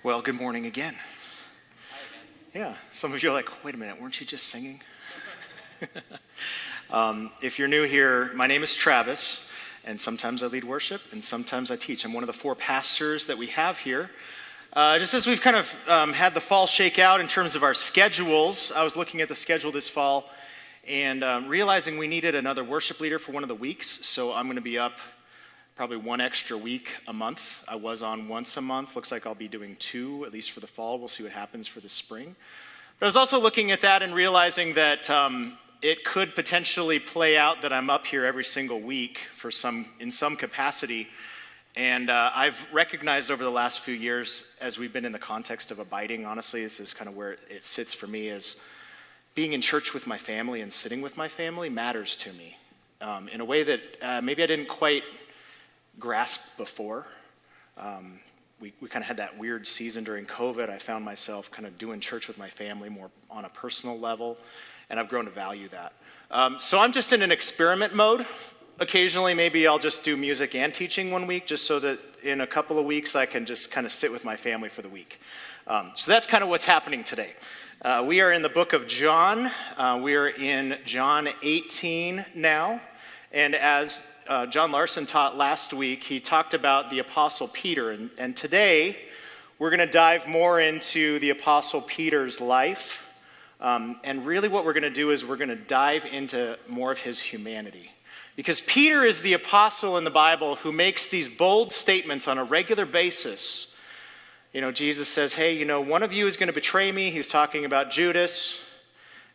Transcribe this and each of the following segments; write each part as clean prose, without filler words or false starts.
Well, good morning again. Yeah, some of you are like, wait a minute, weren't you just singing? If you're new here, my name is Travis, and sometimes I lead worship, and sometimes I teach. I'm one of the 4 pastors that we have here. Just as we've kind of had the fall shake out in terms of our schedules, I was looking at the schedule this fall and realizing we needed another worship leader for one of the weeks, so I'm going to be up probably 1 extra week a month. I was on once a month. Looks like I'll be doing 2, at least for the fall. We'll see what happens for the spring. But I was also looking at that and realizing that it could potentially play out that I'm up here every single week in some capacity. And I've recognized over the last few years, as we've been in the context of abiding, honestly, this is kind of where it sits for me, is being in church with my family and sitting with my family matters to me in a way that maybe I didn't quite grasp before. We kind of had that weird season during COVID. I found myself kind of doing church with my family more on a personal level, and I've grown to value that. So I'm just in an experiment mode. Occasionally, maybe I'll just do music and teaching 1 week, just so that in a couple of weeks I can just kind of sit with my family for the week. So that's kind of what's happening today. We are in the book of John. We are in John 18 now, and as John Larson taught last week, he talked about the Apostle Peter, and today we're going to dive more into the Apostle Peter's life, and really what we're going to do is we're going to dive into more of his humanity. Because Peter is the apostle in the Bible who makes these bold statements on a regular basis. You know, Jesus says, hey, one of you is going to betray me. He's talking about Judas,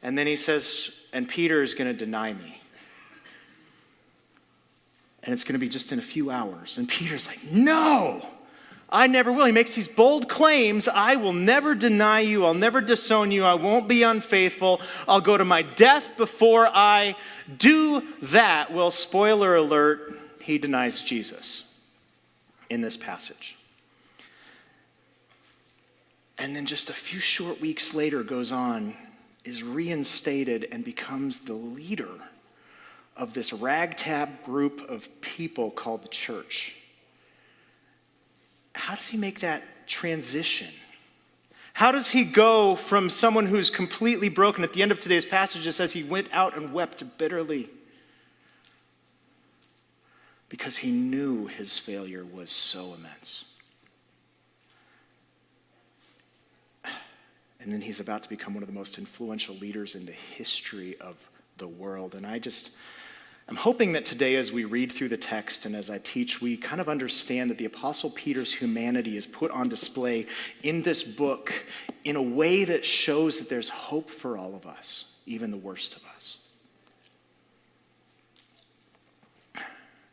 and then he says, and Peter is going to deny me. And it's going to be just in a few hours. And Peter's like, no, I never will. He makes these bold claims. I will never deny you. I'll never disown you. I won't be unfaithful. I'll go to my death before I do that. Well, spoiler alert, he denies Jesus in this passage. And then just a few short weeks later goes on, is reinstated and becomes the leader of this ragtag group of people called the church. How does he make that transition? How does he go from someone who's completely broken? At the end of today's passage, it says he went out and wept bitterly because he knew his failure was so immense. And then he's about to become one of the most influential leaders in the history of the world. And I'm hoping that today as we read through the text and as I teach, we kind of understand that the Apostle Peter's humanity is put on display in this book in a way that shows that there's hope for all of us, even the worst of us.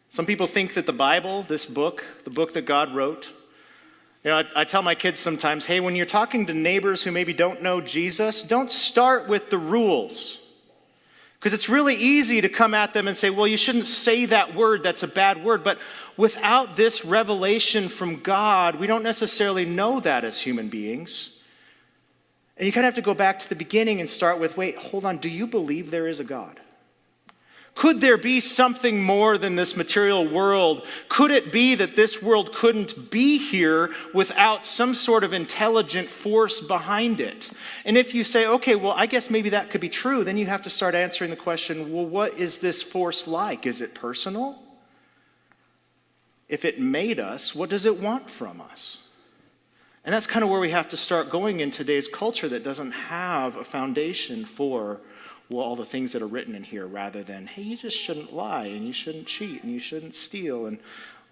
Some people think that the Bible, this book, the book that God wrote, I tell my kids sometimes, hey, when you're talking to neighbors who maybe don't know Jesus, don't start with the rules. Because it's really easy to come at them and say, well, you shouldn't say that word, that's a bad word. But without this revelation from God, we don't necessarily know that as human beings. And you kind of have to go back to the beginning and start with, wait, hold on, do you believe there is a God? Could there be something more than this material world? Could it be that this world couldn't be here without some sort of intelligent force behind it? And if you say, okay, well, I guess maybe that could be true, then you have to start answering the question, well, what is this force like? Is it personal? If it made us, what does it want from us? And that's kind of where we have to start going in today's culture that doesn't have a foundation for all the things that are written in here, rather than, hey, you just shouldn't lie, and you shouldn't cheat, and you shouldn't steal. And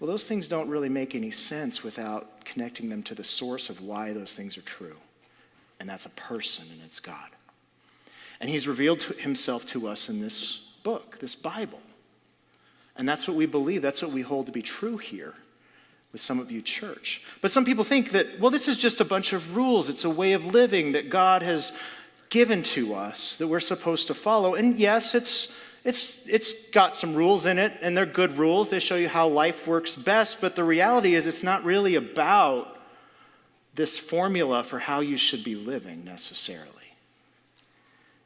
well, those things don't really make any sense without connecting them to the source of why those things are true. And that's a person, and it's God. And he's revealed himself to us in this book, this Bible. And that's what we believe. That's what we hold to be true here with Some of You Church. But some people think that, well, this is just a bunch of rules. It's a way of living that God has given to us that we're supposed to follow. And yes, it's got some rules in it, and they're good rules. They show you how life works best, but the reality is it's not really about this formula for how you should be living necessarily.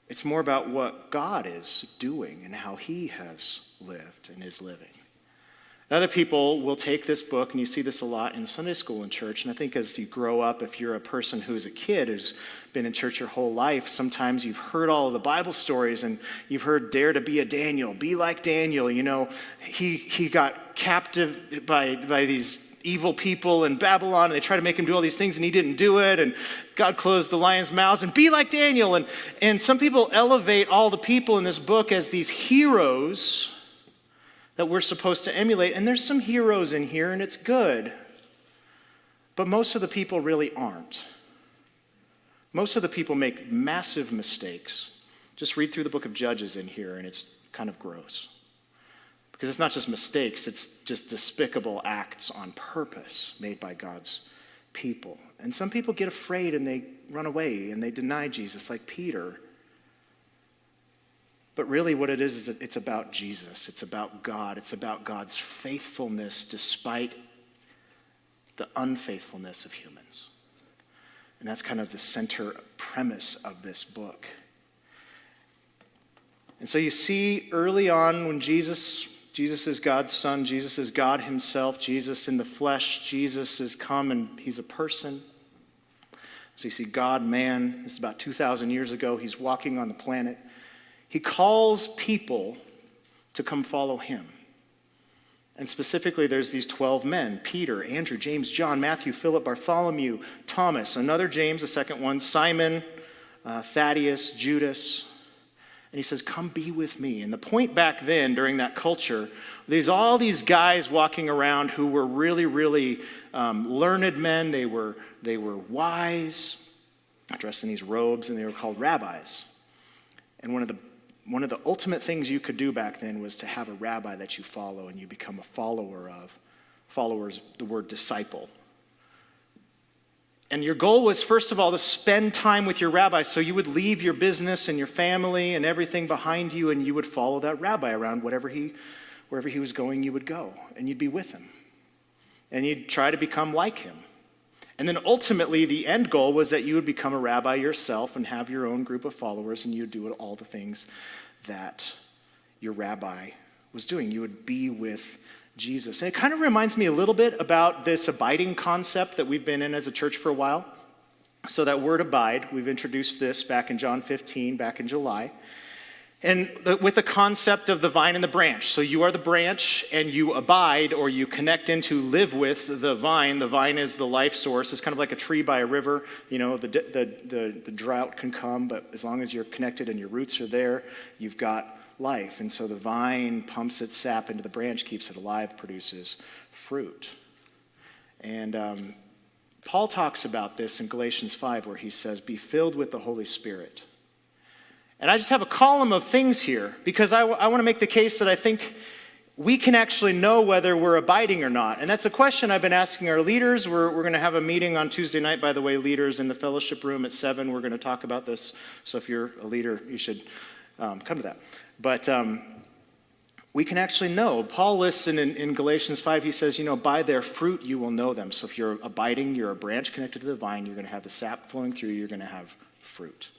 It's more about what God is doing and how he has lived and is living. Other people will take this book, and you see this a lot in Sunday school and church, and I think as you grow up, if you're a person who's a kid who's been in church your whole life, sometimes you've heard all of the Bible stories, and you've heard, dare to be a Daniel, be like Daniel. He got captive by these evil people in Babylon, and they tried to make him do all these things, and he didn't do it, and God closed the lions' mouths, and be like Daniel. And some people elevate all the people in this book as these heroes that we're supposed to emulate. And there's some heroes in here, and it's good. But most of the people really aren't. Most of the people make massive mistakes. Just read through the book of Judges in here, and it's kind of gross. Because it's not just mistakes, it's just despicable acts on purpose made by God's people. And some people get afraid, and they run away, and they deny Jesus, like Peter. But really what it is it's about Jesus. It's about God. It's about God's faithfulness despite the unfaithfulness of humans. And that's kind of the center premise of this book. And so you see early on when Jesus is God's son, Jesus is God himself, Jesus in the flesh, Jesus has come and he's a person. So you see God, man, this is about 2,000 years ago, he's walking on the planet. He calls people to come follow him. And specifically, there's these 12 men: Peter, Andrew, James, John, Matthew, Philip, Bartholomew, Thomas, another James, the second one, Simon, Thaddeus, Judas. And he says, come be with me. And the point back then, during that culture, there's all these guys walking around who were really, really learned men. They were wise, dressed in these robes, and they were called rabbis. And one of the ultimate things you could do back then was to have a rabbi that you follow, and you become a follower of. Followers, the word disciple. And your goal was, first of all, to spend time with your rabbi. So you would leave your business and your family and everything behind you, and you would follow that rabbi around wherever he was going, you would go, and you'd be with him. And you'd try to become like him. And then ultimately, the end goal was that you would become a rabbi yourself and have your own group of followers, and you would do all the things that your rabbi was doing. You would be with Jesus. And it kind of reminds me a little bit about this abiding concept that we've been in as a church for a while. So that word abide, we've introduced this back in John 15, back in July. And with the concept of the vine and the branch. So you are the branch and you abide, or you connect into, live with the vine. The vine is the life source. It's kind of like a tree by a river. The drought can come, but as long as you're connected and your roots are there, you've got life. And so the vine pumps its sap into the branch, keeps it alive, produces fruit. And Paul talks about this in Galatians 5, where he says, be filled with the Holy Spirit. And I just have a column of things here because I want to make the case that I think we can actually know whether we're abiding or not. And that's a question I've been asking our leaders. We're going to have a meeting on Tuesday night, by the way, leaders in the fellowship room at 7. We're going to talk about this. So if you're a leader, you should come to that. But we can actually know. Paul lists in Galatians 5, he says, by their fruit you will know them. So if you're abiding, you're a branch connected to the vine, you're going to have the sap flowing through, you're going to have fruit,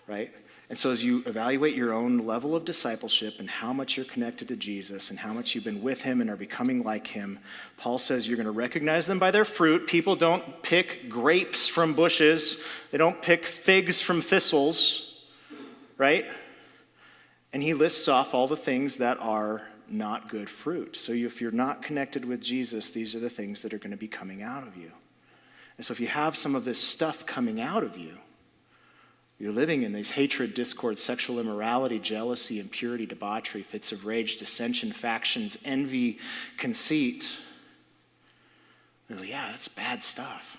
right? And so as you evaluate your own level of discipleship and how much you're connected to Jesus and how much you've been with him and are becoming like him, Paul says you're going to recognize them by their fruit. People don't pick grapes from bushes. They don't pick figs from thistles, right? And he lists off all the things that are not good fruit. So if you're not connected with Jesus, these are the things that are going to be coming out of you. And so if you have some of this stuff coming out of you, you're living in these hatred, discord, sexual immorality, jealousy, impurity, debauchery, fits of rage, dissension, factions, envy, conceit. Yeah, that's bad stuff.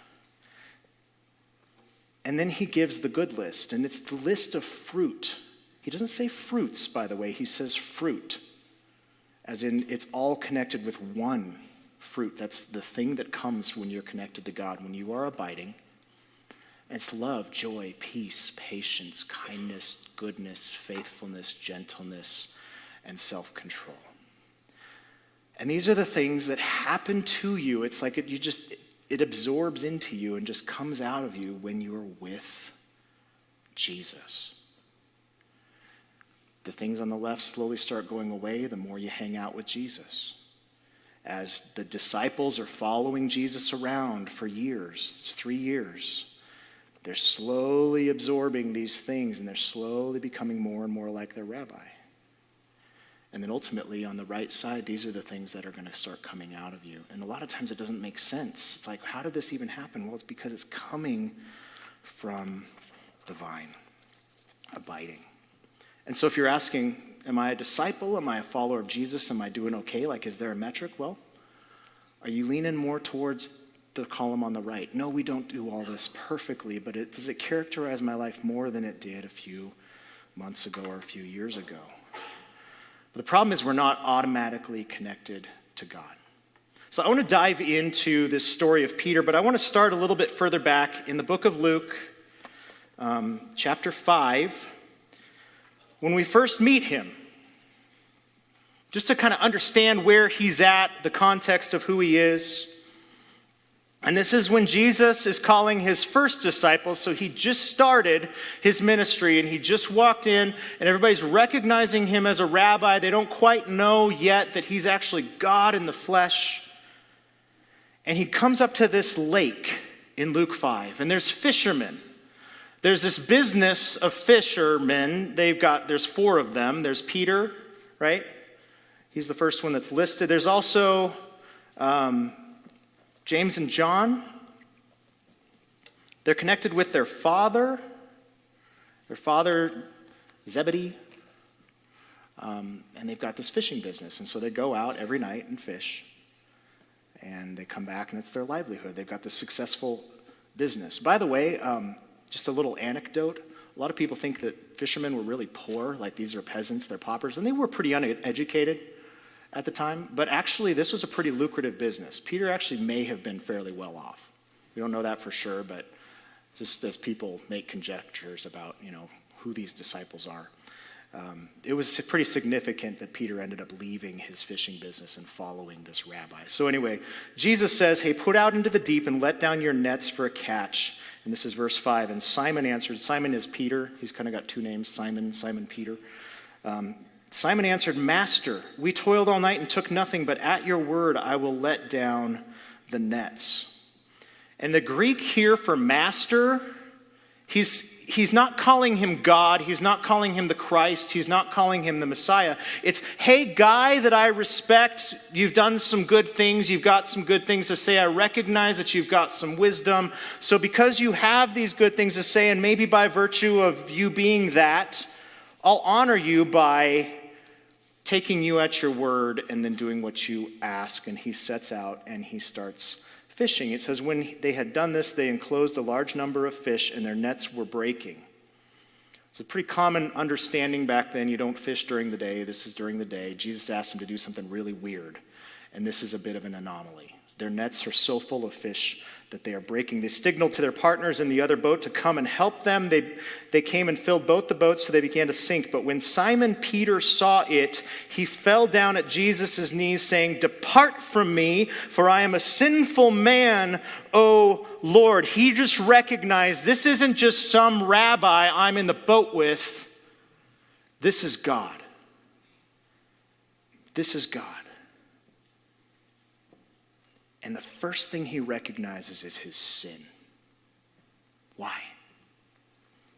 And then he gives the good list, and it's the list of fruit. He doesn't say fruits, by the way. He says fruit, as in it's all connected with one fruit. That's the thing that comes when you're connected to God, when you are abiding. It's love, joy, peace, patience, kindness, goodness, faithfulness, gentleness, and self-control. And these are the things that happen to you. It's like it absorbs into you and just comes out of you when you're with Jesus. The things on the left slowly start going away the more you hang out with Jesus. as the disciples are following Jesus around for years. It's 3 years. They're slowly absorbing these things, and they're slowly becoming more and more like their rabbi. And then ultimately, on the right side, these are the things that are going to start coming out of you. And a lot of times it doesn't make sense. It's like, how did this even happen? Well, it's because it's coming from the vine, abiding. And so if you're asking, am I a disciple? Am I a follower of Jesus? Am I doing okay? Like, is there a metric? Well, are you leaning more towards the column on the right? No, we don't do all this perfectly, but does it characterize my life more than it did a few months ago or a few years ago? But the problem is we're not automatically connected to God. So I want to dive into this story of Peter, but I want to start a little bit further back in the book of Luke, chapter 5, when we first meet him, just to kind of understand where he's at, the context of who he is. And this is when Jesus is calling his first disciples. So he just started his ministry and he just walked in and everybody's recognizing him as a rabbi. They don't quite know yet that he's actually God in the flesh. And he comes up to this lake in Luke 5 and there's fishermen. There's this business of fishermen. There's 4 of them. There's Peter, right? He's the first one that's listed. There's also James and John. They're connected with their father Zebedee, and they've got this fishing business. And so they go out every night and fish, and they come back, and it's their livelihood. They've got this successful business. By the way, just a little anecdote. A lot of people think that fishermen were really poor, like these are peasants, they're paupers, and they were pretty uneducated at the time, but actually this was a pretty lucrative business. Peter actually may have been fairly well off. We don't know that for sure, but just as people make conjectures about, who these disciples are. It was pretty significant that Peter ended up leaving his fishing business and following this rabbi. So anyway, Jesus says, hey, put out into the deep and let down your nets for a catch. And this is verse 5. And Simon answered. Simon is Peter. He's kind of got 2 names, Simon, Peter. Simon answered, Master, we toiled all night and took nothing, but at your word I will let down the nets. And the Greek here for master, he's not calling him God, he's not calling him the Christ, he's not calling him the Messiah. It's, hey, guy that I respect, you've done some good things, you've got some good things to say, I recognize that you've got some wisdom. So because you have these good things to say, and maybe by virtue of you being that, I'll honor you by taking you at your word and then doing what you ask. And he sets out and he starts fishing. It says when they had done this, they enclosed a large number of fish and their nets were breaking. It's a pretty common understanding back then. You don't fish during the day. This is during the day. Jesus asked them to do something really weird. And this is a bit of an anomaly. Their nets are so full of fish that they are breaking. They signaled to their partners in the other boat to come and help them. They came and filled both the boats, so they began to sink. But when Simon Peter saw it, he fell down at Jesus' knees, saying, Depart from me, for I am a sinful man, O Lord. He just recognized this isn't just some rabbi I'm in the boat with. This is God. This is God. And the first thing he recognizes is his sin. Why?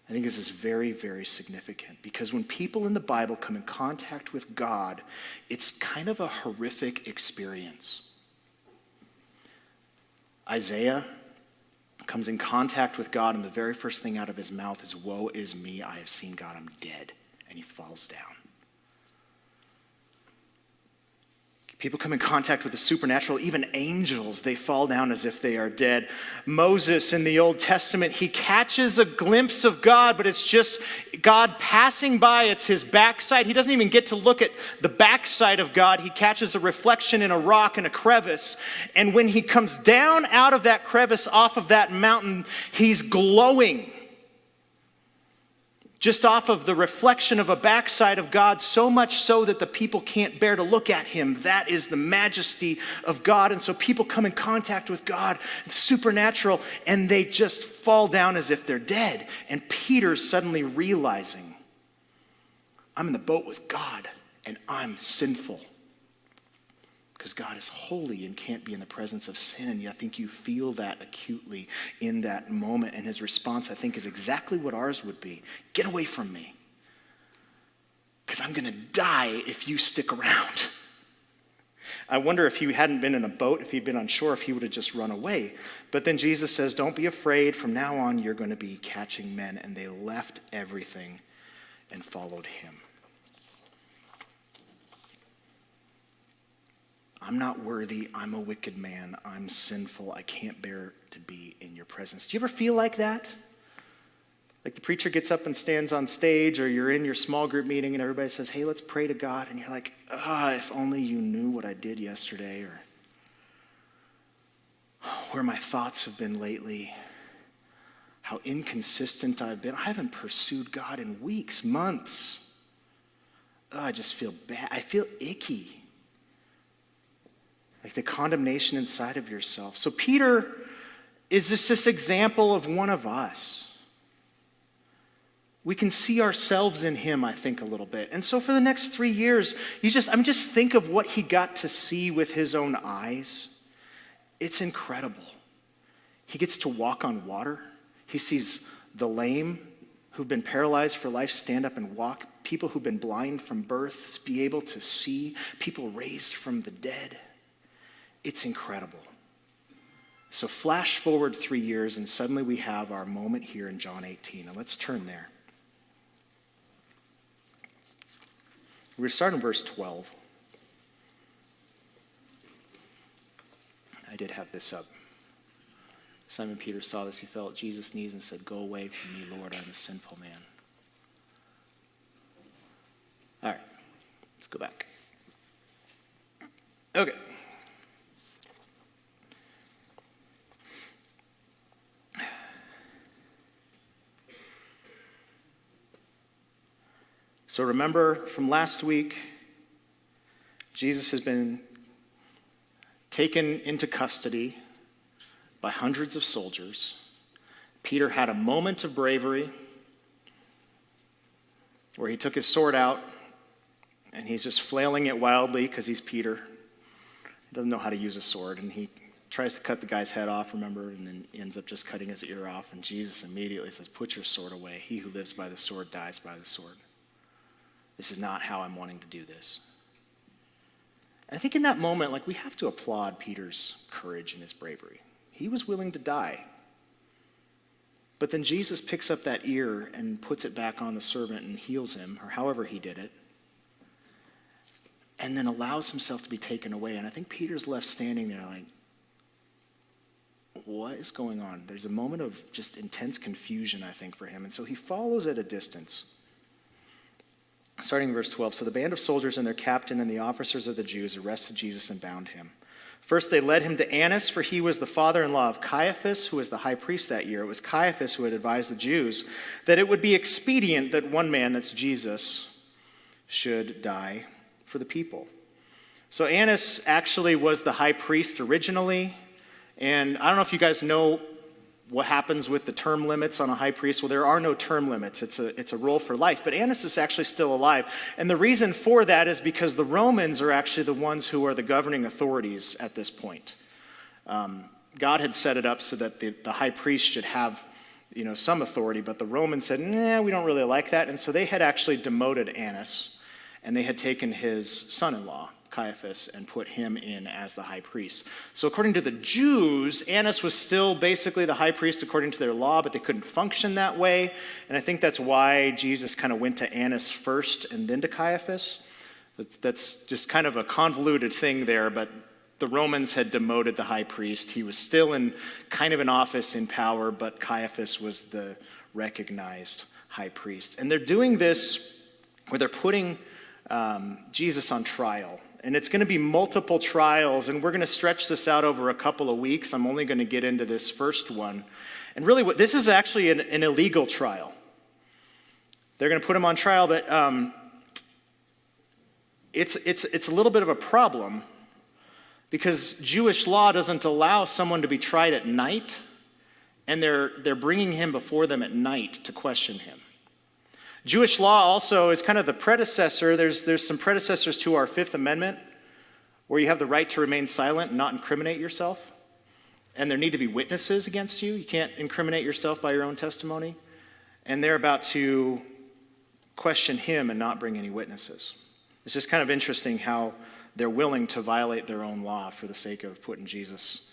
I think this is very, very significant because when people in the Bible come in contact with God, it's kind of a horrific experience. Isaiah comes in contact with God, and the very first thing out of his mouth is, Woe is me, I have seen God, I'm dead. And he falls down. People come in contact with the supernatural, even angels, they fall down as if they are dead. Moses in the Old Testament, he catches a glimpse of God, but it's just God passing by. It's his backside. He doesn't even get to look at the backside of God. He catches a reflection in a rock in a crevice. And when he comes down out of that crevice off of that mountain, he's glowing. Just off of the reflection of a backside of God, so much so that the people can't bear to look at him. That is the majesty of God. And so people come in contact with God, supernatural, and they just fall down as if they're dead. And Peter's suddenly realizing, I'm in the boat with God, and I'm sinful. because God is holy and can't be in the presence of sin. And I think you feel that acutely in that moment. And his response, I think, is exactly what ours would be. Get away from me, because I'm going to die if you stick around. I wonder if he hadn't been in a boat, if he'd been on shore, if he would have just run away. But then Jesus says, don't be afraid. From now on, you're going to be catching men. And they left everything and followed him. I'm not worthy. I'm a wicked man. I'm sinful. I can't bear to be in your presence. Do you ever feel like that? Like the preacher gets up and stands on stage, or you're in your small group meeting and everybody says, hey, let's pray to God. And you're like, if only you knew what I did yesterday, or where my thoughts have been lately, how inconsistent I've been. I haven't pursued God in weeks, months. I just feel bad. I feel icky. Like the condemnation inside of yourself. So Peter is just this example of one of us. We can see ourselves in him, I think, a little bit. And so for the next 3 years, just think of what he got to see with his own eyes. It's incredible. He gets to walk on water. He sees the lame who've been paralyzed for life stand up and walk. People who've been blind from birth be able to see. People raised from the dead. It's incredible. So flash forward 3 years, and suddenly we have our moment here in John 18. And let's turn there. We're going to start in verse 12. I did have this up. Simon Peter saw this. He fell at Jesus' knees and said, go away from me, Lord, I'm a sinful man. All right, let's go back. Okay. So remember from last week, Jesus has been taken into custody by hundreds of soldiers. Peter had a moment of bravery where he took his sword out and he's just flailing it wildly because he's Peter. He doesn't know how to use a sword, and he tries to cut the guy's head off, remember, and then ends up just cutting his ear off. And Jesus immediately says, put your sword away. He who lives by the sword dies by the sword. This is not how I'm wanting to do this. And I think in that moment, we have to applaud Peter's courage and his bravery. He was willing to die. But then Jesus picks up that ear and puts it back on the servant and heals him, or however he did it, and then allows himself to be taken away. And I think Peter's left standing there like, what is going on? There's a moment of just intense confusion, I think, for him. And so he follows at a distance. Starting in verse 12, so the band of soldiers and their captain and the officers of the Jews arrested Jesus and bound him. First they led him to Annas, for he was the father-in-law of Caiaphas, who was the high priest that year. It was Caiaphas who had advised the Jews that it would be expedient that one man, that's Jesus, should die for the people. So Annas actually was the high priest originally, and I don't know if you guys know what happens with the term limits on a high priest. Well, there are no term limits. It's a role for life. But Annas is actually still alive. And the reason for that is because the Romans are actually the ones who are the governing authorities at this point. God had set it up so that the high priest should have some authority, but the Romans said, nah, we don't really like that. And so they had actually demoted Annas, and they had taken his son-in-law, Caiaphas, and put him in as the high priest. So according to the Jews, Annas was still basically the high priest according to their law, but they couldn't function that way. And I think that's why Jesus kind of went to Annas first and then to Caiaphas. That's just kind of a convoluted thing there, but the Romans had demoted the high priest. He was still in kind of an office in power, but Caiaphas was the recognized high priest. And they're doing this where they're putting Jesus on trial. And it's going to be multiple trials, and we're going to stretch this out over a couple of weeks. I'm only going to get into this first one. And really, this is actually an illegal trial. They're going to put him on trial, but it's a little bit of a problem because Jewish law doesn't allow someone to be tried at night, and they're bringing him before them at night to question him. Jewish law also is kind of the predecessor. There's some predecessors to our Fifth Amendment, where you have the right to remain silent and not incriminate yourself, and there need to be witnesses against you. You can't incriminate yourself by your own testimony. And they're about to question him and not bring any witnesses. It's just kind of interesting how they're willing to violate their own law for the sake of putting Jesus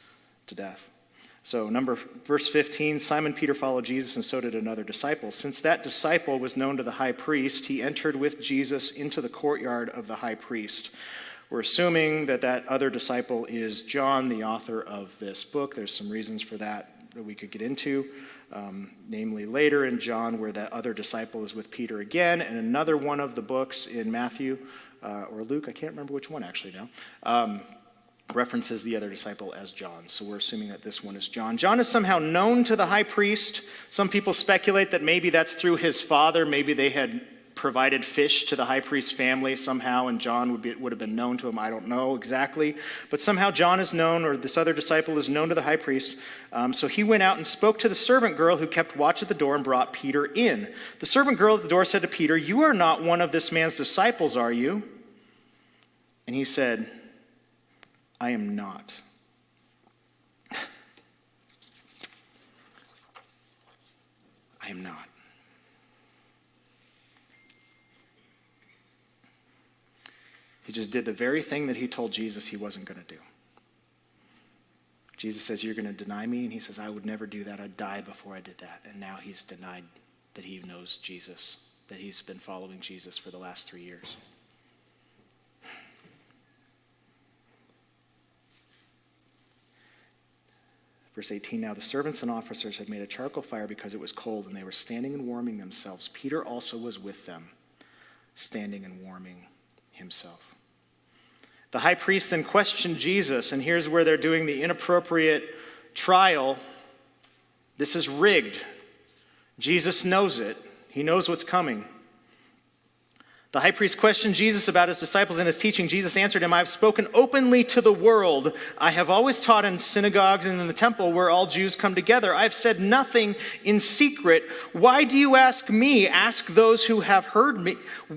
to death. So verse 15, Simon Peter followed Jesus, and so did another disciple. Since that disciple was known to the high priest, he entered with Jesus into the courtyard of the high priest. We're assuming that other disciple is John, the author of this book. There's some reasons for that we could get into, namely later in John, where that other disciple is with Peter again, and another one of the books in Matthew or Luke, I can't remember which one actually now, references the other disciple as John. So we're assuming that this one is John. John is somehow known to the high priest. Some people speculate that maybe that's through his father. Maybe they had provided fish to the high priest's family somehow, and John would have been known to him. I don't know exactly. But somehow John is known, or this other disciple is known to the high priest. So he went out and spoke to the servant girl who kept watch at the door and brought Peter in. The servant girl at the door said to Peter, "You are not one of this man's disciples, are you?" And he said, "I am not." I am not. He just did the very thing that he told Jesus he wasn't going to do. Jesus says, "You're going to deny me?" And he says, "I would never do that. I'd die before I did that." And now he's denied that he knows Jesus, that he's been following Jesus for the last 3 years. Verse 18, now the servants and officers had made a charcoal fire because it was cold, and they were standing and warming themselves. Peter also was with them, standing and warming himself. The high priest then questioned Jesus, and here's where they're doing the inappropriate trial. This is rigged. Jesus knows it. He knows what's coming. The high priest questioned Jesus about his disciples and his teaching. Jesus answered him, "I have spoken openly to the world. I have always taught in synagogues and in the temple where all Jews come together. I have said nothing in secret. Why do you ask me? Ask those who have heard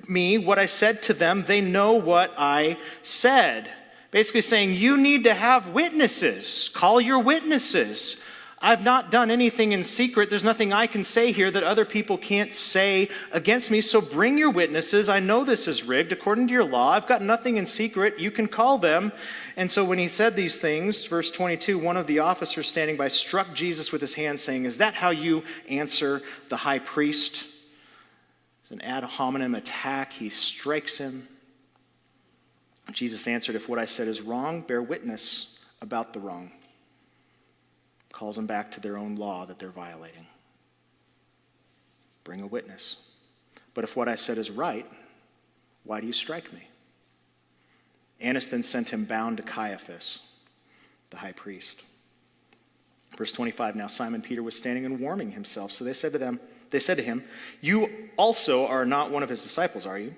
me what I said to them. They know what I said." Basically saying, you need to have witnesses. Call your witnesses. I've not done anything in secret. There's nothing I can say here that other people can't say against me. So bring your witnesses. I know this is rigged according to your law. I've got nothing in secret. You can call them. And so when he said these things, verse 22, one of the officers standing by struck Jesus with his hand, saying, "Is that how you answer the high priest?" It's an ad hominem attack. He strikes him. Jesus answered, "If what I said is wrong, bear witness about the wrong." Calls them back to their own law that they're violating. Bring a witness. "But if what I said is right, why do you strike me?" Annas then sent him bound to Caiaphas, the high priest. Verse 25, now Simon Peter was standing and warming himself. So they said to him, "You also are not one of his disciples, are you?"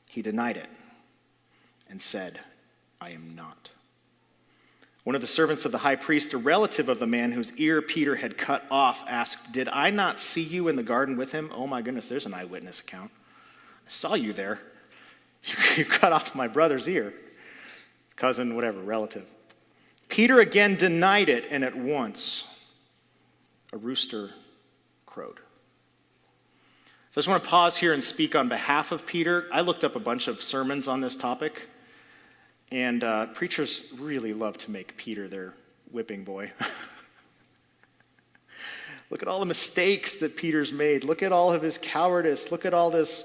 He denied it and said, "I am not." One of the servants of the high priest, a relative of the man whose ear Peter had cut off, asked, "Did I not see you in the garden with him?" Oh my goodness, there's an eyewitness account. "I saw you there. You cut off my brother's ear." Cousin, whatever, relative. Peter again denied it, and at once a rooster crowed. So I just want to pause here and speak on behalf of Peter. I looked up a bunch of sermons on this topic. And preachers really love to make Peter their whipping boy. Look at all the mistakes that Peter's made. Look at all of his cowardice. Look at all this.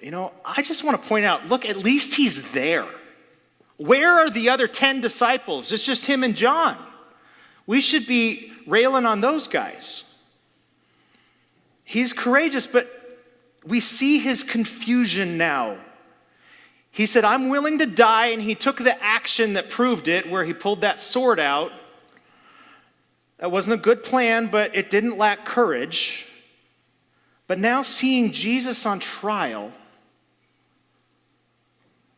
I just want to point out, look, at least he's there. Where are the other 10 disciples? It's just him and John. We should be railing on those guys. He's courageous, but we see his confusion now. He said, "I'm willing to die," and he took the action that proved it, where he pulled that sword out. That wasn't a good plan, but it didn't lack courage. But now seeing Jesus on trial,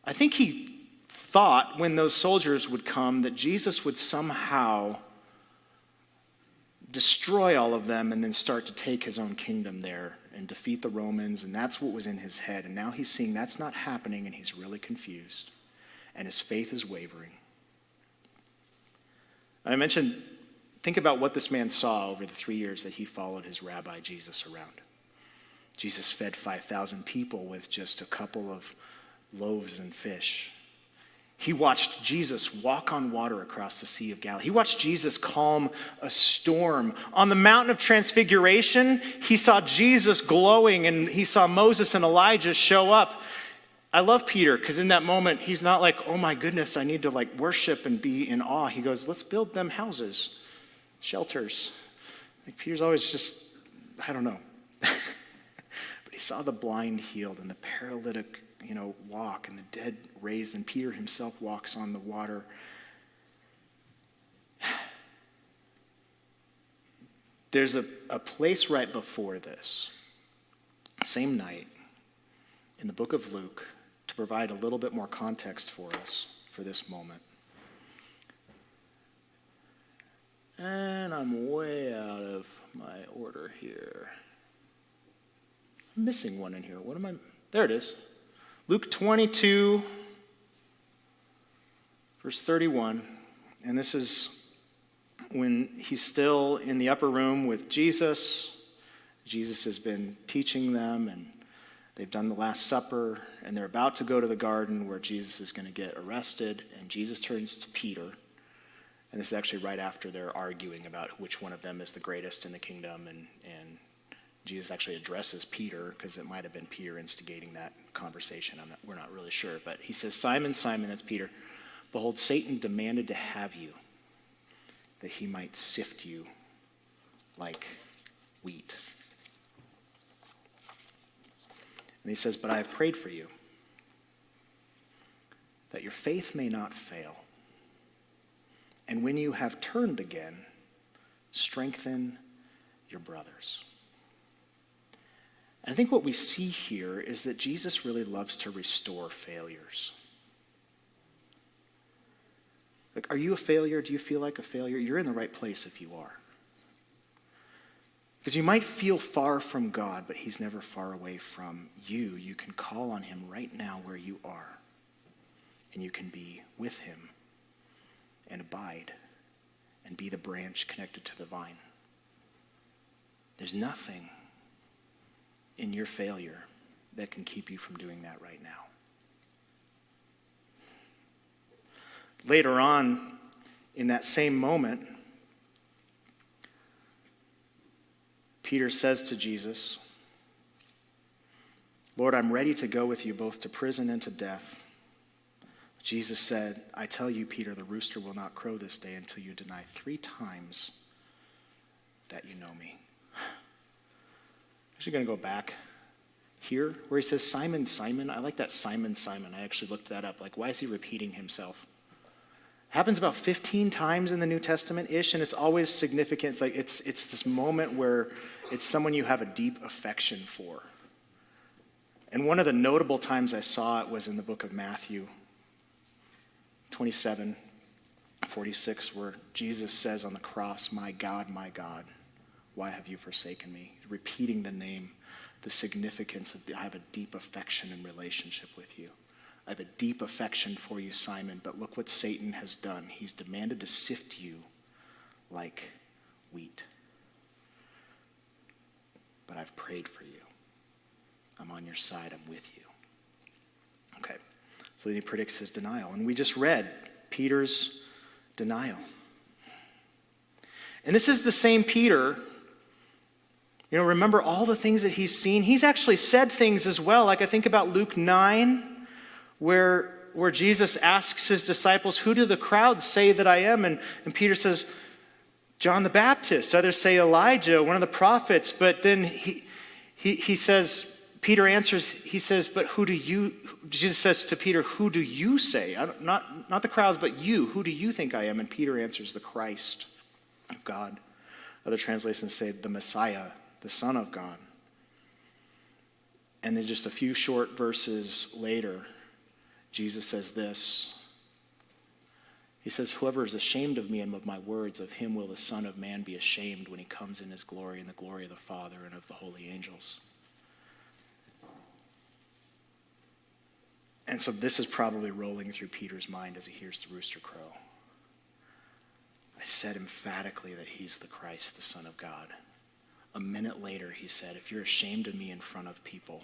I think he thought when those soldiers would come that Jesus would somehow destroy all of them and then start to take his own kingdom there and defeat the Romans, and that's what was in his head. And now he's seeing that's not happening, and he's really confused. and his faith is wavering. I mentioned, think about what this man saw over the 3 years that he followed his rabbi Jesus around. Jesus fed 5,000 people with just a couple of loaves and fish. He watched Jesus walk on water across the Sea of Galilee. He watched Jesus calm a storm. On the Mountain of Transfiguration, he saw Jesus glowing, and he saw Moses and Elijah show up. I love Peter because in that moment, he's not like, oh my goodness, I need to worship and be in awe. He goes, let's build them houses, shelters. Peter's always just, I don't know. But he saw the blind healed and the paralytic walk and the dead raised, and Peter himself walks on the water. There's a place right before this, same night, in the book of Luke, to provide a little bit more context for us for this moment. And I'm way out of my order here. I'm missing one in here. There it is. Luke 22, verse 31, and this is when he's still in the upper room with Jesus. Jesus has been teaching them, and they've done the Last Supper, and they're about to go to the garden where Jesus is going to get arrested, and Jesus turns to Peter, and this is actually right after they're arguing about which one of them is the greatest in the kingdom, and Jesus actually addresses Peter, because it might have been Peter instigating that conversation. We're not really sure. But he says, Simon, Simon, that's Peter, behold, Satan demanded to have you, that he might sift you like wheat. And he says, but I have prayed for you, that your faith may not fail. And when you have turned again, strengthen your brothers. I think what we see here is that Jesus really loves to restore failures. Are you a failure? Do you feel like a failure? You're in the right place if you are. Because you might feel far from God, but he's never far away from you. You can call on him right now where you are, and you can be with him and abide and be the branch connected to the vine. There's nothing in your failure that can keep you from doing that right now. Later on, in that same moment, Peter says to Jesus, Lord, I'm ready to go with you both to prison and to death. Jesus said, I tell you, Peter, the rooster will not crow this day until you deny 3 times that you know me. Actually going to go back here where he says, Simon, Simon. I like that Simon, Simon. I actually looked that up. Why is he repeating himself? It happens about 15 times in the New Testament-ish, and it's always significant. It's this moment where it's someone you have a deep affection for. And one of the notable times I saw it was in the book of Matthew 27:46, where Jesus says on the cross, my God, why have you forsaken me? Repeating the name, the significance of I have a deep affection and relationship with you. I have a deep affection for you, Simon, but look what Satan has done. He's demanded to sift you like wheat. But I've prayed for you. I'm on your side. I'm with you. Okay, so then he predicts his denial. And we just read Peter's denial. And this is the same Peter. Remember all the things that he's seen. He's actually said things as well. I think about Luke 9, where Jesus asks his disciples, who do the crowds say that I am? And Peter says, John the Baptist. Others say Elijah, one of the prophets. But then he says, Peter answers, he says, but Jesus says to Peter, who do you say? Not the crowds, but you. Who do you think I am? And Peter answers, the Christ of God. Other translations say the Messiah, the Son of God. And then just a few short verses later, Jesus says this. He says, whoever is ashamed of me and of my words, of him will the Son of Man be ashamed when he comes in his glory and the glory of the Father and of the holy angels. And so this is probably rolling through Peter's mind as he hears the rooster crow. I said emphatically that he's the Christ, the Son of God. A minute later, he said, if you're ashamed of me in front of people,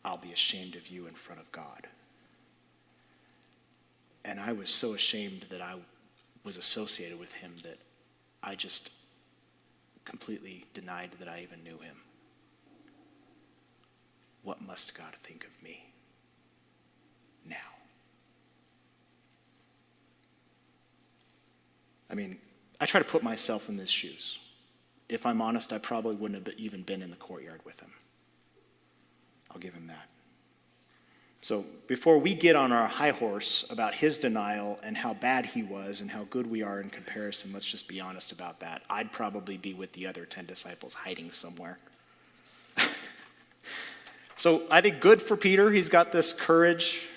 I'll be ashamed of you in front of God. And I was so ashamed that I was associated with him that I just completely denied that I even knew him. What must God think of me now? I mean, I try to put myself in his shoes. If I'm honest, I probably wouldn't have even been in the courtyard with him. I'll give him that. So before we get on our high horse about his denial and how bad he was and how good we are in comparison, let's just be honest about that. I'd probably be with the other 10 disciples hiding somewhere. So I think good for Peter. He's got this courage.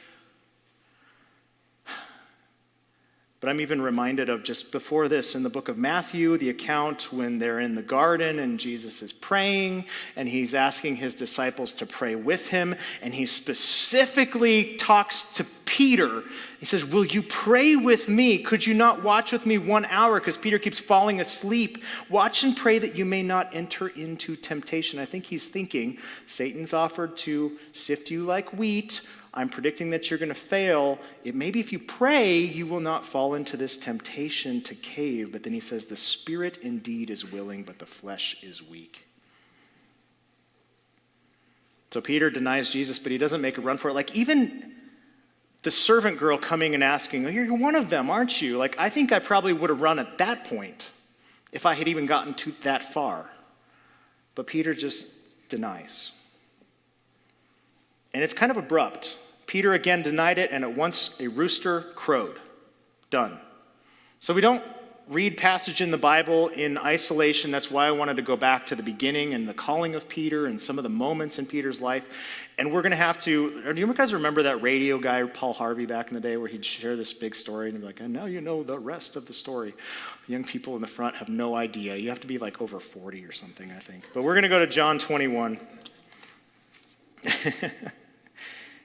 But I'm even reminded of just before this in the book of Matthew, the account when they're in the garden and Jesus is praying and he's asking his disciples to pray with him. And he specifically talks to Peter. He says, will you pray with me? Could you not watch with me 1 hour? Because Peter keeps falling asleep. Watch and pray that you may not enter into temptation. I think he's thinking, Satan's offered to sift you like wheat. I'm predicting that you're going to fail. It maybe if you pray, you will not fall into this temptation to cave. But then he says, the spirit indeed is willing, but the flesh is weak. So Peter denies Jesus, but he doesn't make a run for it. Like even the servant girl coming and asking, oh, you're one of them, aren't you? Like I think I probably would have run at that point if I had even gotten to that far. But Peter just denies. And it's kind of abrupt. Peter again denied it, and at once a rooster crowed. Done. So we don't read passage in the Bible in isolation. That's why I wanted to go back to the beginning and the calling of Peter and some of the moments in Peter's life. And we're going to have to, do you guys remember that radio guy, Paul Harvey, back in the day where he'd share this big story and he'd be like, and now you know the rest of the story. The young people in the front have no idea. You have to be like over 40 or something, I think. But we're going to go to John 21.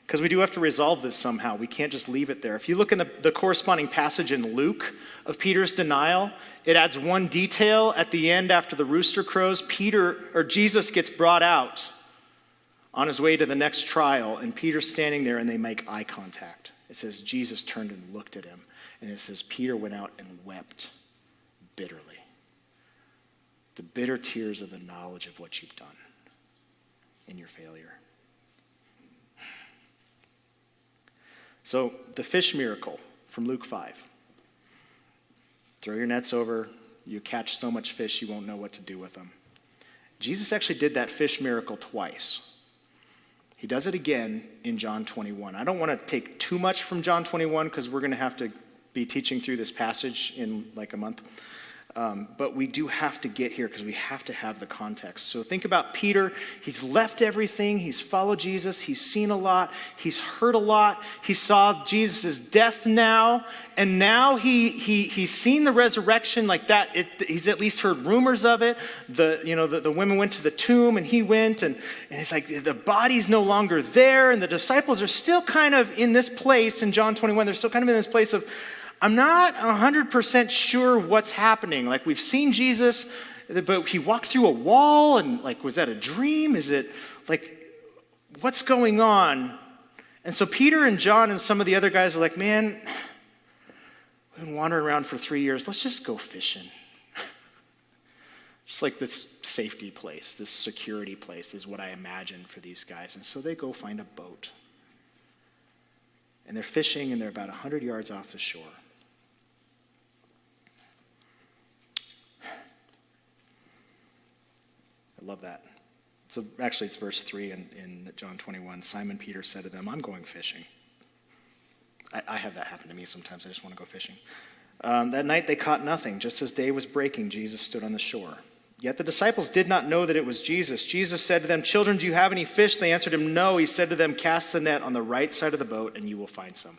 Because we do have to resolve this somehow. We can't just leave it there. If you look in the corresponding passage in Luke of Peter's denial, it adds one detail at the end after the rooster crows. Jesus gets brought out on his way to the next trial, and Peter's standing there and they make eye contact. It says Jesus turned and looked at him, and it says Peter went out and wept bitterly. The bitter tears of the knowledge of what you've done in your failure. So the fish miracle from Luke 5. Throw your nets over. You catch so much fish you won't know what to do with them. Jesus actually did that fish miracle twice. He does it again in John 21. I don't want to take too much from John 21 because we're going to have to be teaching through this passage in like a month. But we do have to get here because we have to have the context. So think about Peter. He's left everything. He's followed Jesus. He's seen a lot. He's heard a lot. He saw Jesus' death now. And now he's seen the resurrection like that. He's at least heard rumors of it. The women went to the tomb and he went. And it's like the body's no longer there. And the disciples are still kind of in this place in John 21. They're still kind of in this place of, I'm not 100% sure what's happening. Like we've seen Jesus, but he walked through a wall and like, was that a dream? Is it like, what's going on? And so Peter and John and some of the other guys are like, man, we've been wandering around for 3 years. Let's just go fishing. Just like this safety place, this security place is what I imagine for these guys. And so they go find a boat. And they're fishing and they're about 100 yards off the shore. I love that. So actually it's verse 3 in John 21. Simon Peter said to them, I'm going fishing. I have that happen to me sometimes. I just want to go fishing. That night they caught nothing. Just as day was breaking, Jesus stood on the shore. Yet the disciples did not know that it was Jesus. Jesus said to them, children, do you have any fish? They answered him, no. He said to them, cast the net on the right side of the boat and you will find some.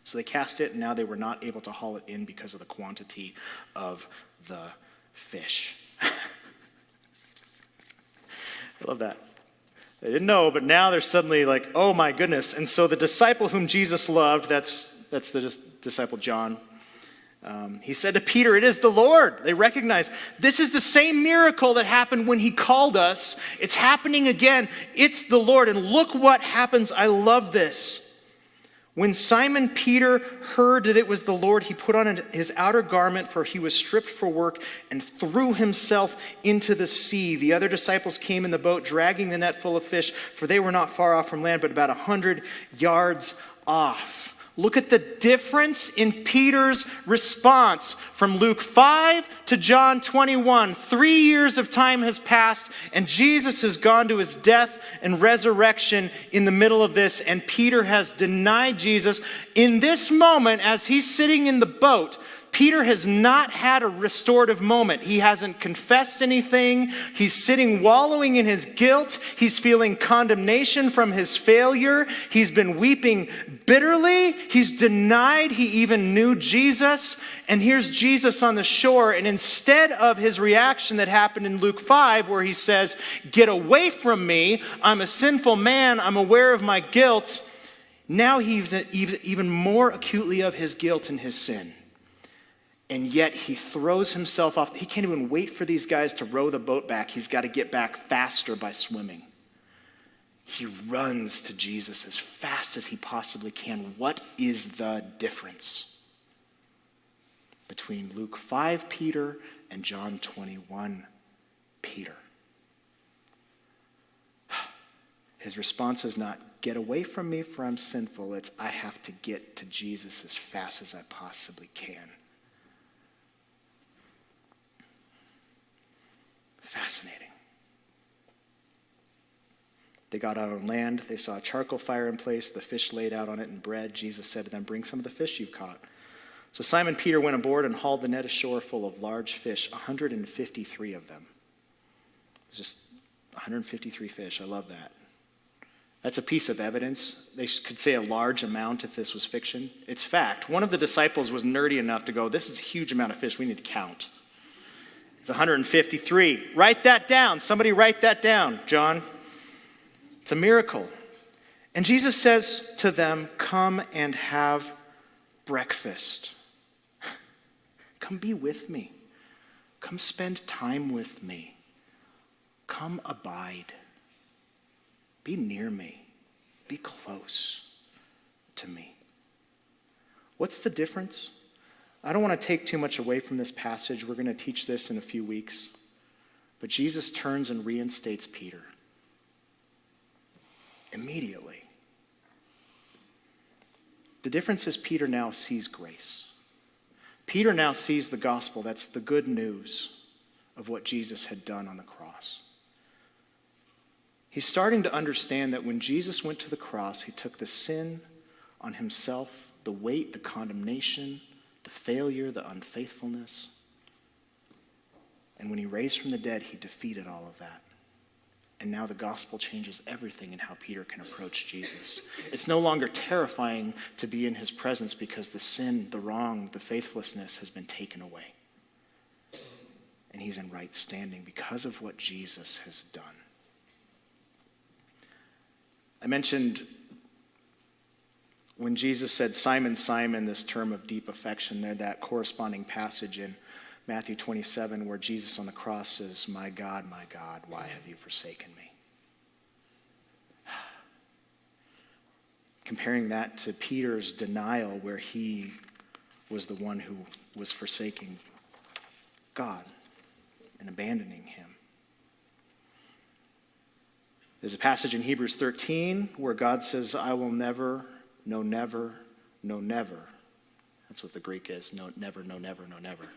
So they cast it and now they were not able to haul it in because of the quantity of the fish. I love that. They didn't know, but now they're suddenly like, oh my goodness. And so the disciple whom Jesus loved, that's the disciple John, he said to Peter, "It is the Lord." They recognize this is the same miracle that happened when he called us. It's happening again. It's the Lord. And look what happens. I love this. When Simon Peter heard that it was the Lord, he put on his outer garment, for he was stripped for work, and threw himself into the sea. The other disciples came in the boat, dragging the net full of fish, for they were not far off from land, but about 100 yards off. Look at the difference in Peter's response from Luke 5 to John 21. 3 years of time has passed, and Jesus has gone to his death and resurrection in the middle of this, and Peter has denied Jesus. In this moment, as he's sitting in the boat, Peter has not had a restorative moment. He hasn't confessed anything. He's sitting wallowing in his guilt. He's feeling condemnation from his failure. He's been weeping bitterly. He's denied he even knew Jesus. And here's Jesus on the shore. And instead of his reaction that happened in Luke 5, where he says, "Get away from me. I'm a sinful man. I'm aware of my guilt." Now he's even more acutely of his guilt and his sin. And yet he throws himself off. He can't even wait for these guys to row the boat back. He's got to get back faster by swimming. He runs to Jesus as fast as he possibly can. What is the difference between Luke 5 Peter and John 21 Peter? His response is not, "Get away from me, for I'm sinful." It's, "I have to get to Jesus as fast as I possibly can." Fascinating. They got out on land. They saw a charcoal fire in place, the fish laid out on it and bread. Jesus said to them, "Bring some of the fish you've caught." So Simon Peter went aboard and hauled the net ashore full of large fish, 153 of them. It was just 153 fish. I love that. That's a piece of evidence. They could say a large amount if this was fiction. It's fact. One of the disciples was nerdy enough to go, "This is a huge amount of fish. We need to count." It's 153. Write that down. Somebody write that down, John. It's a miracle. And Jesus says to them, "Come and have breakfast. Come be with me. Come spend time with me. Come abide. Be near me. Be close to me." What's the difference? I don't want to take too much away from this passage. We're going to teach this in a few weeks. But Jesus turns and reinstates Peter. Immediately. The difference is Peter now sees grace. Peter now sees the gospel. That's the good news of what Jesus had done on the cross. He's starting to understand that when Jesus went to the cross, he took the sin on himself, the weight, the condemnation, the failure, the unfaithfulness. And when he raised from the dead, he defeated all of that. And now the gospel changes everything in how Peter can approach Jesus. It's no longer terrifying to be in his presence because the sin, the wrong, the faithlessness has been taken away. And he's in right standing because of what Jesus has done. I mentioned when Jesus said, "Simon, Simon," this term of deep affection there, that corresponding passage in Matthew 27 where Jesus on the cross says, my God, why have you forsaken me?" Comparing that to Peter's denial where he was the one who was forsaking God and abandoning him. There's a passage in Hebrews 13 where God says, "I will never, no never, no never." That's what the Greek is. No, never, no never, no never.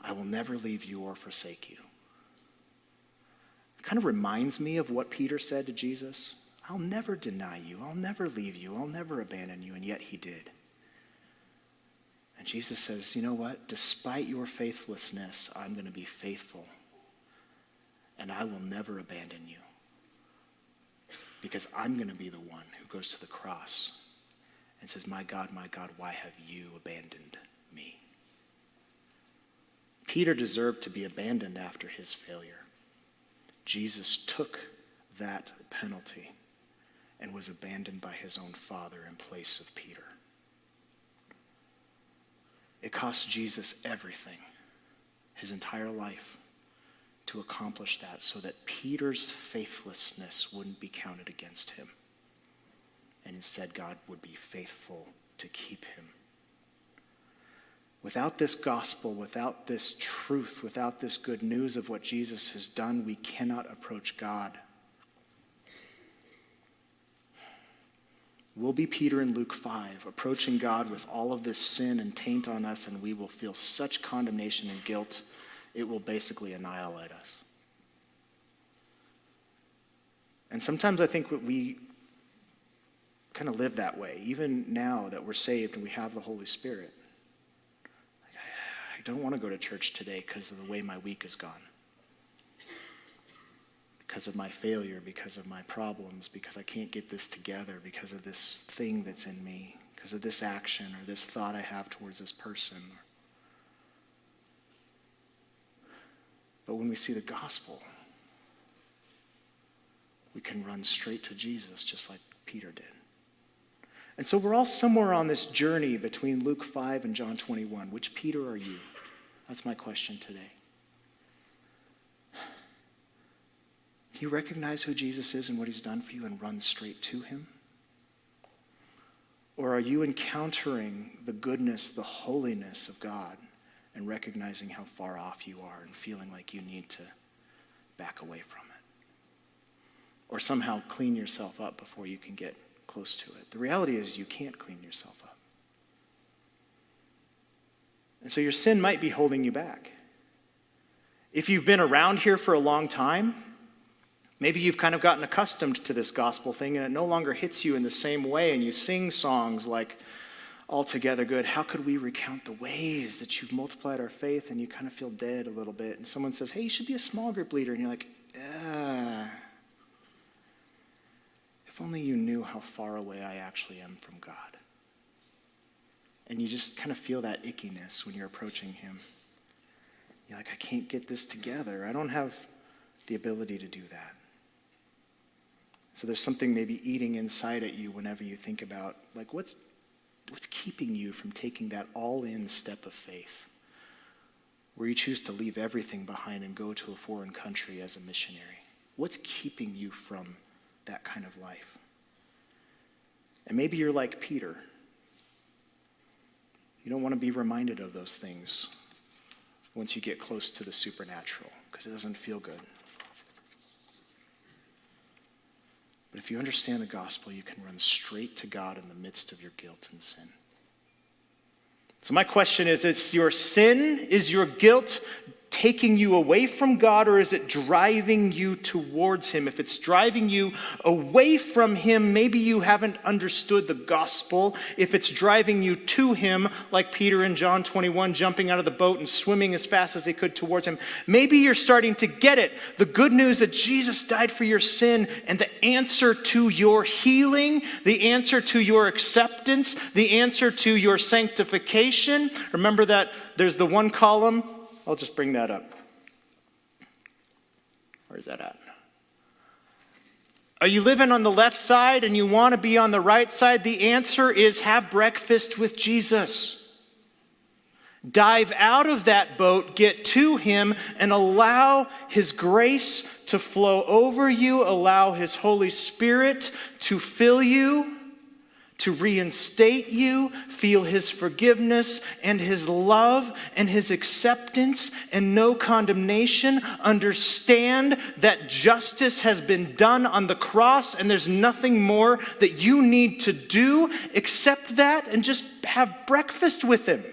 "I will never leave you or forsake you." It kind of reminds me of what Peter said to Jesus. "I'll never deny you. I'll never leave you. I'll never abandon you." And yet he did. And Jesus says, "You know what? Despite your faithlessness, I'm going to be faithful. And I will never abandon you. Because I'm going to be the one who goes to the cross and says, my God, why have you abandoned me?" Peter deserved to be abandoned after his failure. Jesus took that penalty and was abandoned by his own Father in place of Peter. It cost Jesus everything, his entire life, to accomplish that so that Peter's faithlessness wouldn't be counted against him. And instead, God would be faithful to keep him. Without this gospel, without this truth, without this good news of what Jesus has done, we cannot approach God. We'll be Peter in Luke 5, approaching God with all of this sin and taint on us, and we will feel such condemnation and guilt, it will basically annihilate us. And sometimes I think we kind of live that way, even now that we're saved and we have the Holy Spirit. I don't want to go to church today because of the way my week has gone. Because of my failure, because of my problems, because I can't get this together, because of this thing that's in me, because of this action or this thought I have towards this person. But when we see the gospel, we can run straight to Jesus just like Peter did. And so we're all somewhere on this journey between Luke 5 and John 21. Which Peter are you? That's my question today. Do you recognize who Jesus is and what he's done for you and run straight to him? Or are you encountering the goodness, the holiness of God and recognizing how far off you are and feeling like you need to back away from it? Or somehow clean yourself up before you can get close to it? The reality is you can't clean yourself up. And so your sin might be holding you back. If you've been around here for a long time, maybe you've kind of gotten accustomed to this gospel thing and it no longer hits you in the same way, and you sing songs like Altogether Good. How could we recount the ways that you've multiplied our faith? And you kind of feel dead a little bit. And someone says, hey, you should be a small group leader. And you're like, if only you knew how far away I actually am from God. And you just kind of feel that ickiness when you're approaching him. You're like, I can't get this together. I don't have the ability to do that. So there's something maybe eating inside at you whenever you think about, like, what's keeping you from taking that all-in step of faith, where you choose to leave everything behind and go to a foreign country as a missionary? What's keeping you from that kind of life? And maybe you're like Peter. You don't want to be reminded of those things once you get close to the supernatural, because it doesn't feel good. But if you understand the gospel, you can run straight to God in the midst of your guilt and sin. So my question is your sin, is your guilt taking you away from God, or is it driving you towards him? If it's driving you away from him, maybe you haven't understood the gospel. If it's driving you to him, like Peter in John 21, jumping out of the boat and swimming as fast as they could towards him, maybe you're starting to get it. The good news that Jesus died for your sin, and the answer to your healing, the answer to your acceptance, the answer to your sanctification. Remember that there's the one column. I'll just bring that up. Where's that at? Are you living on the left side and you want to be on the right side? The answer is have breakfast with Jesus. Dive out of that boat, get to him, and allow his grace to flow over you. Allow his Holy Spirit to fill you, to reinstate you, feel his forgiveness and his love and his acceptance and no condemnation. Understand that justice has been done on the cross, and there's nothing more that you need to do except that, and just have breakfast with him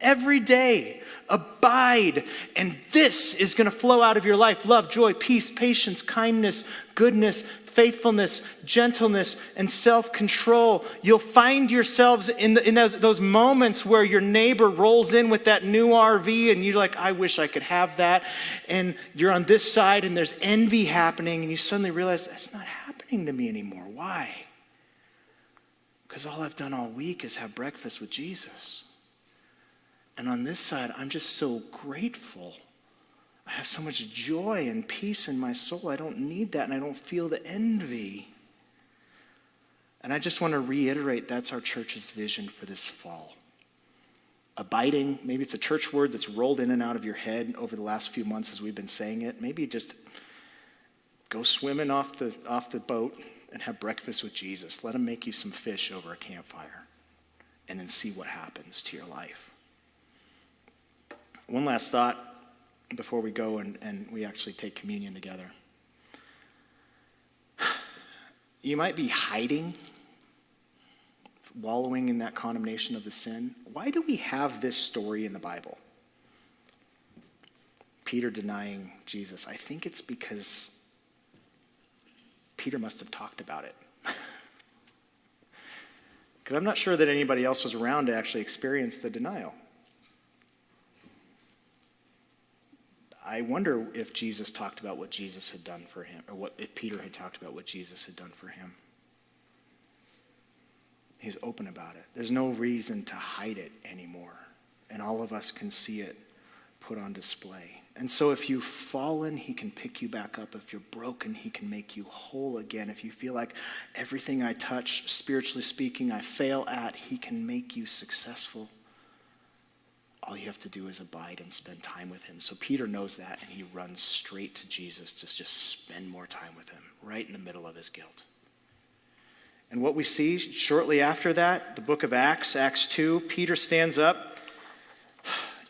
every day. Abide, and this is going to flow out of your life: love, joy, peace, patience, kindness, goodness, faithfulness, gentleness, and self-control. You'll find yourselves in those moments where your neighbor rolls in with that new RV and you're like, I wish I could have that. And you're on this side and there's envy happening, and you suddenly realize that's not happening to me anymore. Why? Because all I've done all week is have breakfast with Jesus. And on this side, I'm just so grateful. I have so much joy and peace in my soul. I don't need that, and I don't feel the envy. And I just want to reiterate, that's our church's vision for this fall. Abiding, maybe it's a church word that's rolled in and out of your head over the last few months as we've been saying it. Maybe just go swimming off the boat and have breakfast with Jesus. Let him make you some fish over a campfire and then see what happens to your life. One last thought before we go and we actually take communion together. You might be hiding, wallowing in that condemnation of the sin. Why do we have this story in the Bible? Peter denying Jesus. I think it's because Peter must have talked about it. Because I'm not sure that anybody else was around to actually experience the denial. I wonder if Jesus talked about what Jesus had done for him, or if Peter had talked about what Jesus had done for him. He's open about it. There's no reason to hide it anymore. And all of us can see it put on display. And so if you've fallen, he can pick you back up. If you're broken, he can make you whole again. If you feel like everything I touch, spiritually speaking, I fail at, he can make you successful. All you have to do is abide and spend time with him. So Peter knows that, and he runs straight to Jesus to just spend more time with him, right in the middle of his guilt. And what we see shortly after that, the book of Acts, Acts 2, Peter stands up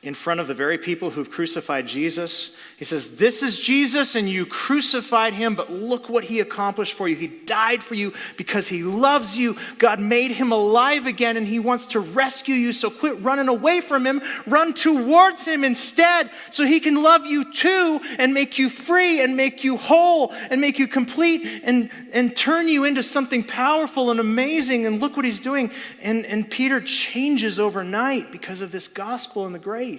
in front of the very people who've crucified Jesus. He says, this is Jesus and you crucified him, but look what he accomplished for you. He died for you because he loves you. God made him alive again and he wants to rescue you. So quit running away from him. Run towards him instead so he can love you too and make you free and make you whole and make you complete and turn you into something powerful and amazing. And look what he's doing. And Peter changes overnight because of this gospel and the grace.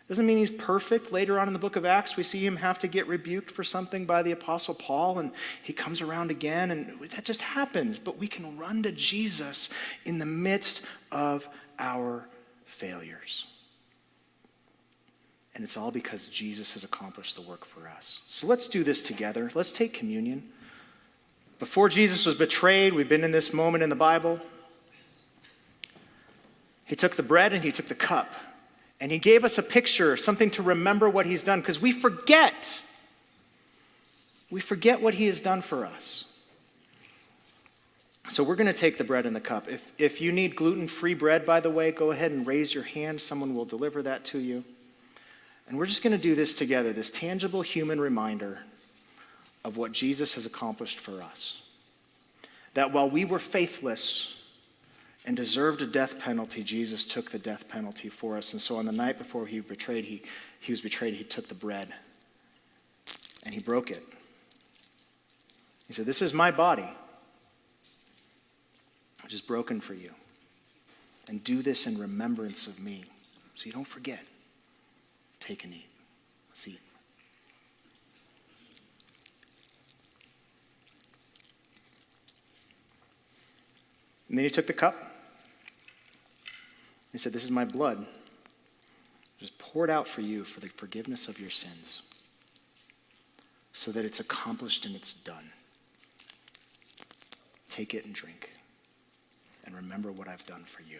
Doesn't mean he's perfect. Later on in the book of Acts, we see him have to get rebuked for something by the Apostle Paul, and he comes around again, and that just happens. But we can run to Jesus in the midst of our failures. And it's all because Jesus has accomplished the work for us. So let's do this together. Let's take communion. Before Jesus was betrayed, we've been in this moment in the Bible. He took the bread and he took the cup. And he gave us a picture, something to remember what he's done, because we forget. We forget what he has done for us. So we're going to take the bread and the cup. If you need gluten-free bread, by the way, go ahead and raise your hand. Someone will deliver that to you. And we're just going to do this together, this tangible human reminder of what Jesus has accomplished for us. That while we were faithless and deserved a death penalty, Jesus took the death penalty for us. And so on the night before he was betrayed, he took the bread and he broke it. He said, this is my body, which is broken for you. And do this in remembrance of me. So you don't forget. Take and eat. Let's eat. And then he took the cup. He said, this is my blood, just poured out for you for the forgiveness of your sins, so that it's accomplished and it's done. Take it and drink, and remember what I've done for you.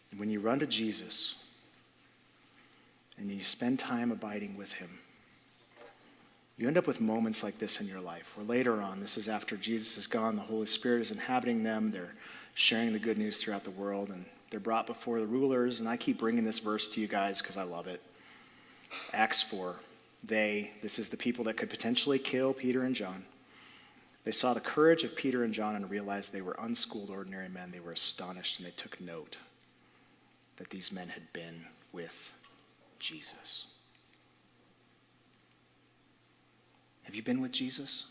And when you run to Jesus, and you spend time abiding with him, you end up with moments like this in your life, where later on, this is after Jesus is gone, the Holy Spirit is inhabiting them, they're sharing the good news throughout the world, and they're brought before the rulers, and I keep bringing this verse to you guys because I love it. Acts 4, this is the people that could potentially kill Peter and John. They saw the courage of Peter and John and realized they were unschooled, ordinary men. They were astonished, and they took note that these men had been with Jesus. Have you been with Jesus?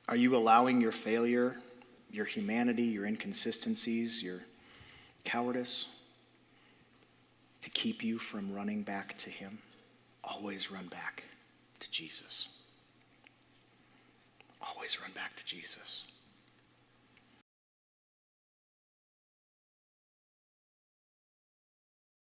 Are you allowing your failure, your humanity, your inconsistencies, your cowardice to keep you from running back to him? Always run back to Jesus. always run back to Jesus.